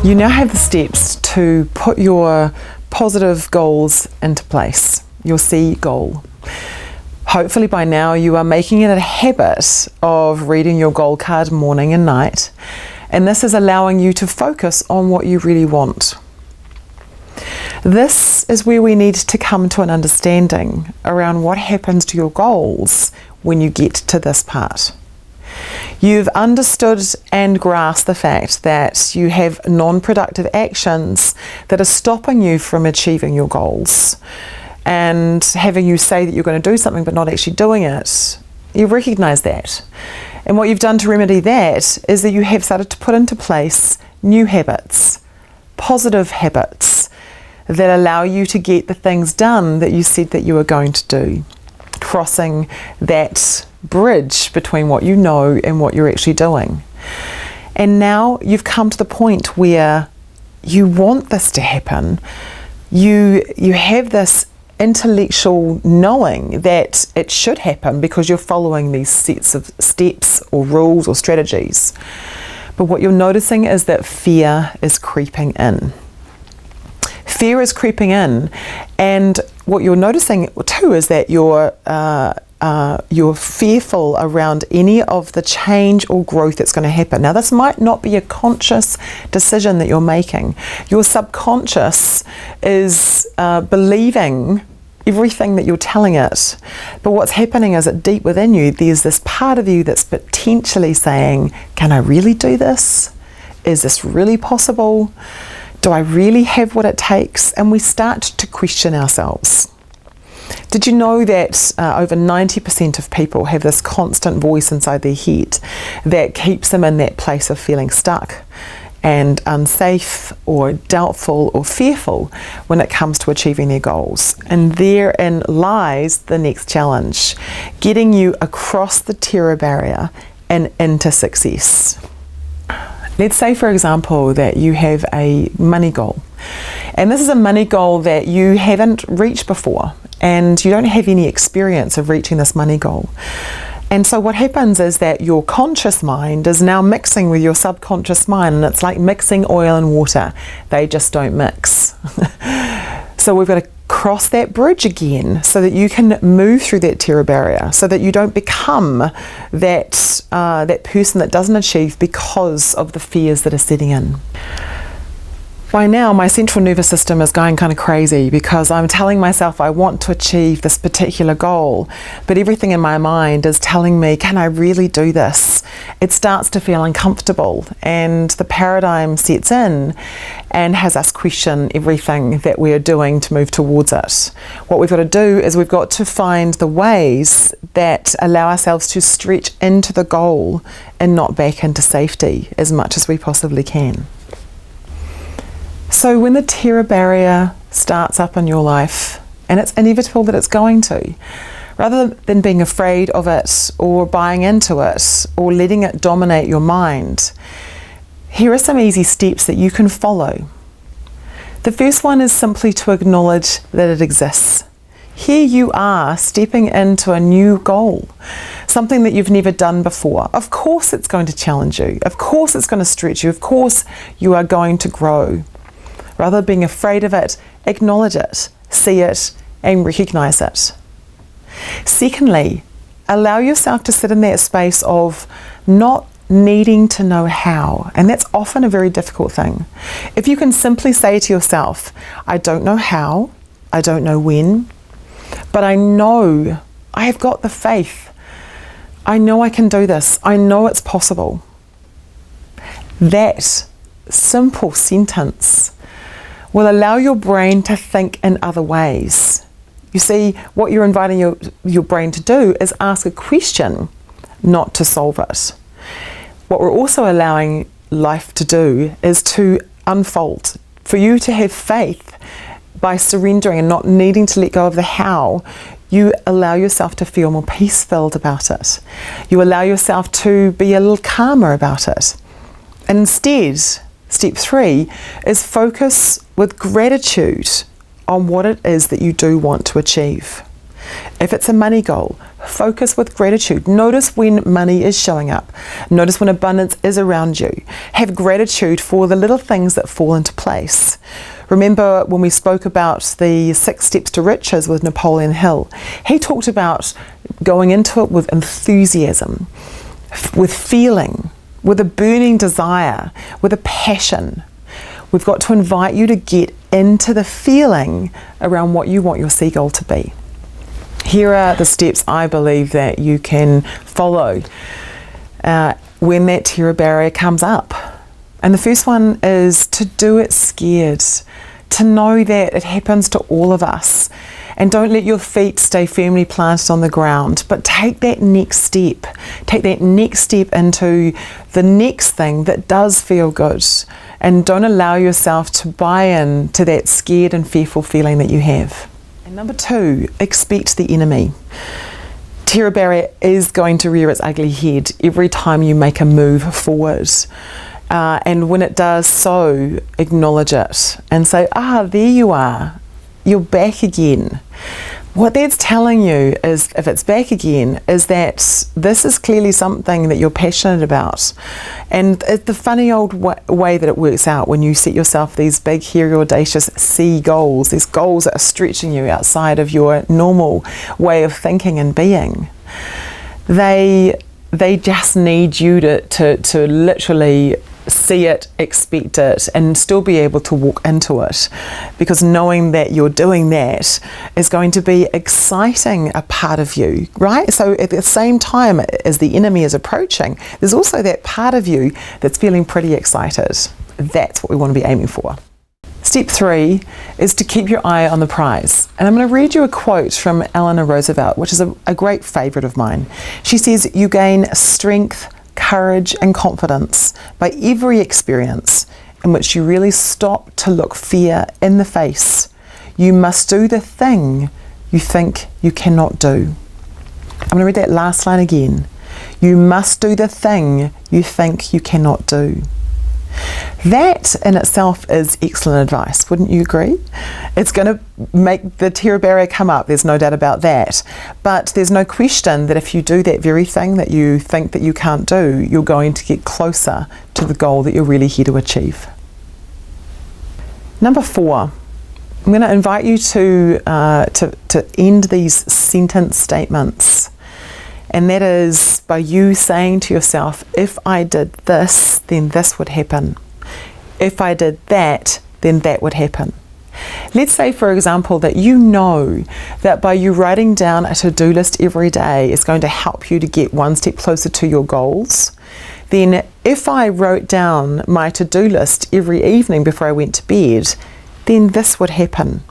You now have the steps to put your positive goals into place, your C goal. Hopefully by now you are making it a habit of reading your goal card morning and night, and this is allowing you to focus on what you really want. This is where we need to come to an understanding around what happens to your goals when you get to this part. You've understood and grasped the fact that you have non-productive actions that are stopping you from achieving your goals, and having you say that you're going to do something but not actually doing it. You recognise that. And what you've done to remedy that is that you have started to put into place new habits, positive habits, that allow you to get the things done that you said that you were going to do, crossing that bridge between what you know and what you're actually doing. And now you've come to the point where you want this to happen. You have this intellectual knowing that it should happen because you're following these sets of steps or rules or strategies. But what you're noticing is that fear is creeping in. Fear is creeping in, and what you're noticing too is that you're fearful around any of the change or growth that's going to happen. Now, this might not be a conscious decision that you're making. Your subconscious is believing everything that you're telling it. But what's happening is that deep within you, there's this part of you that's potentially saying, can I really do this? Is this really possible? Do I really have what it takes? And we start to question ourselves. Did you know that over 90% of people have this constant voice inside their head that keeps them in that place of feeling stuck and unsafe or doubtful or fearful when it comes to achieving their goals? And therein lies the next challenge, getting you across the terror barrier and into success. Let's say, for example, that you have a money goal, and this is a money goal that you haven't reached before, and you don't have any experience of reaching this money goal. And so what happens is that your conscious mind is now mixing with your subconscious mind, and it's like mixing oil and water. They just don't mix. So we've got to cross that bridge again so that you can move through that terror barrier, so that you don't become that person that doesn't achieve because of the fears that are setting in. By now, my central nervous system is going kind of crazy because I'm telling myself I want to achieve this particular goal, but everything in my mind is telling me, can I really do this? It starts to feel uncomfortable, and the paradigm sets in and has us question everything that we are doing to move towards it. What we've got to do is we've got to find the ways that allow ourselves to stretch into the goal and not back into safety as much as we possibly can. So when the terror barrier starts up in your life, and it's inevitable that it's going to, rather than being afraid of it or buying into it or letting it dominate your mind, here are some easy steps that you can follow. The first one is simply to acknowledge that it exists. Here you are stepping into a new goal, something that you've never done before. Of course it's going to challenge you. Of course it's going to stretch you. Of course you are going to grow. Rather than being afraid of it, acknowledge it, see it, and recognize it. Secondly, allow yourself to sit in that space of not needing to know how, and that's often a very difficult thing. If you can simply say to yourself, I don't know how, I don't know when, but I know I have got the faith. I know I can do this. I know it's possible. That simple sentence will allow your brain to think in other ways. You see, what you're inviting your brain to do is ask a question, not to solve it. What we're also allowing life to do is to unfold, for you to have faith by surrendering and not needing to let go of the how. You allow yourself to feel more peace-filled about it. You allow yourself to be a little calmer about it. And instead, step 3 is focus with gratitude on what it is that you do want to achieve. If it's a money goal, focus with gratitude. Notice when money is showing up. Notice when abundance is around you. Have gratitude for the little things that fall into place. Remember when we spoke about the 6 steps to riches with Napoleon Hill? He talked about going into it with enthusiasm, with feeling, with a burning desire, with a passion. We've got to invite you to get into the feeling around what you want your sea goal to be. Here are the steps I believe that you can follow when that terror barrier comes up. And the first one is to do it scared, to know that it happens to all of us. And don't let your feet stay firmly planted on the ground, but take that next step. Take that next step into the next thing that does feel good. And don't allow yourself to buy in to that scared and fearful feeling that you have. And number 2, expect the enemy. Terror barrier is going to rear its ugly head every time you make a move forward. And when it does so, acknowledge it and say, there you are. You're back again. What that's telling you is, if it's back again, is that this is clearly something that you're passionate about. And it's the funny old way that it works out when you set yourself these big, hairy, audacious sea goals, these goals that are stretching you outside of your normal way of thinking and being. They just need you to literally see it, expect it, and still be able to walk into it, because knowing that you're doing that is going to be exciting a part of you, right? So at the same time as the enemy is approaching, there's also that part of you that's feeling pretty excited. That's what we want to be aiming for. Step 3 is to keep your eye on the prize. And I'm going to read you a quote from Eleanor Roosevelt, which is a great favourite of mine. She says, "You gain strength, courage and confidence by every experience in which you really stop to look fear in the face. You must do the thing you think you cannot do." I'm going to read that last line again. You must do the thing you think you cannot do. That in itself is excellent advice, wouldn't you agree? It's going to make the terror barrier come up, there's no doubt about that. But there's no question that if you do that very thing that you think that you can't do, you're going to get closer to the goal that you're really here to achieve. Number 4, I'm going to invite you to end these sentence statements. And that is by you saying to yourself, if I did this, then this would happen. If I did that, then that would happen. Let's say, for example, that you know that by you writing down a to-do list every day is going to help you to get one step closer to your goals. Then if I wrote down my to-do list every evening before I went to bed, then this would happen.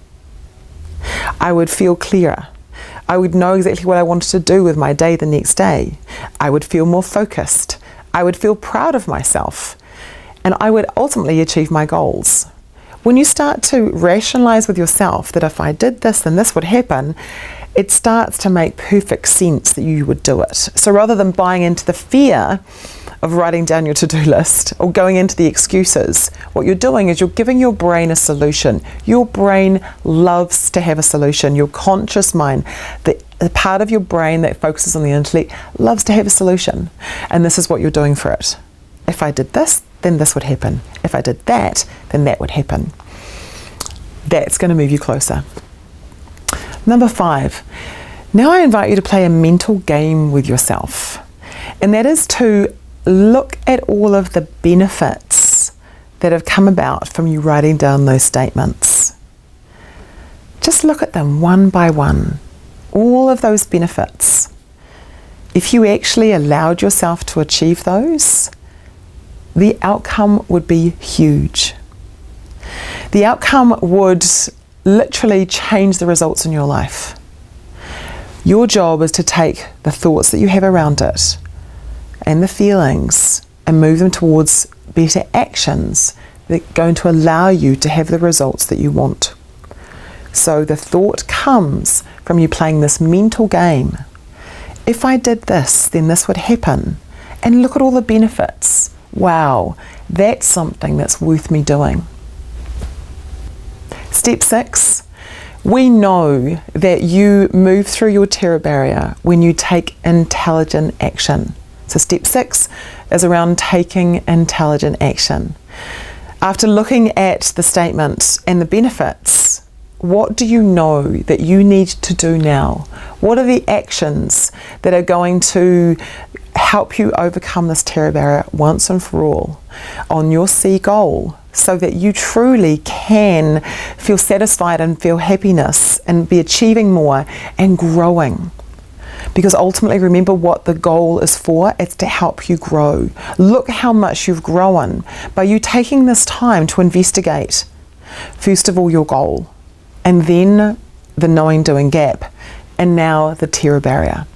I would feel clearer. I would know exactly what I wanted to do with my day the next day. I would feel more focused. I would feel proud of myself. And I would ultimately achieve my goals. When you start to rationalize with yourself that if I did this, then this would happen, it starts to make perfect sense that you would do it. So rather than buying into the fear of writing down your to-do list or going into the excuses, what you're doing is you're giving your brain a solution. Your brain loves to have a solution. Your conscious mind, the part of your brain that focuses on the intellect, loves to have a solution. And this is what you're doing for it. If I did this, then this would happen. If I did that, then that would happen. That's going to move you closer. Number 5, now I invite you to play a mental game with yourself. And that is to look at all of the benefits that have come about from you writing down those statements. Just look at them one by one. All of those benefits. If you actually allowed yourself to achieve those, the outcome would be huge. The outcome would literally change the results in your life. Your job is to take the thoughts that you have around it and the feelings and move them towards better actions that are going to allow you to have the results that you want. So the thought comes from you playing this mental game. If I did this, then this would happen. And look at all the benefits. Wow, that's something that's worth me doing. Step 6, We know that you move through your terror barrier when you take intelligent action. So step 6 is around taking intelligent action. After looking at the statement and the benefits, what do you know that you need to do now? What are the actions that are going to help you overcome this terror barrier once and for all on your C goal, so that you truly can feel satisfied and feel happiness and be achieving more and growing? Because ultimately, remember what the goal is for. It's to help you grow. Look how much you've grown by you taking this time to investigate, first of all, your goal, and then the knowing doing gap, and now the terror barrier.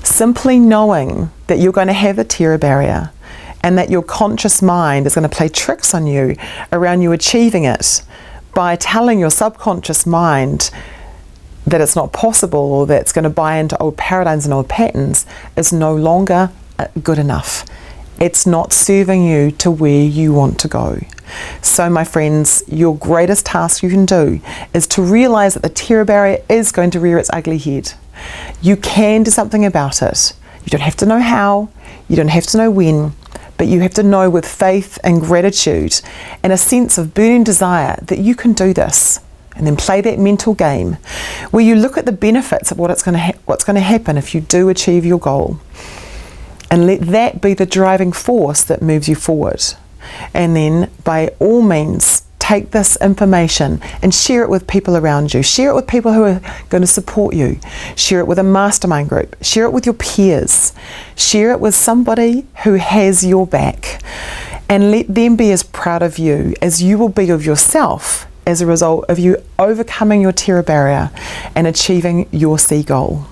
Simply knowing that you're going to have a terror barrier and that your conscious mind is going to play tricks on you around you achieving it by telling your subconscious mind that it's not possible, or that it's going to buy into old paradigms and old patterns, is no longer good enough. It's not serving you to where you want to go. So my friends, your greatest task you can do is to realize that the terror barrier is going to rear its ugly head. You can do something about it. You don't have to know how, you don't have to know when, but you have to know with faith and gratitude and a sense of burning desire that you can do this. And then play that mental game where you look at the benefits of what's going to happen if you do achieve your goal. And let that be the driving force that moves you forward. And then by all means, take this information and share it with people around you. Share it with people who are going to support you. Share it with a mastermind group. Share it with your peers. Share it with somebody who has your back. And let them be as proud of you as you will be of yourself as a result of you overcoming your terror barrier and achieving your C goal.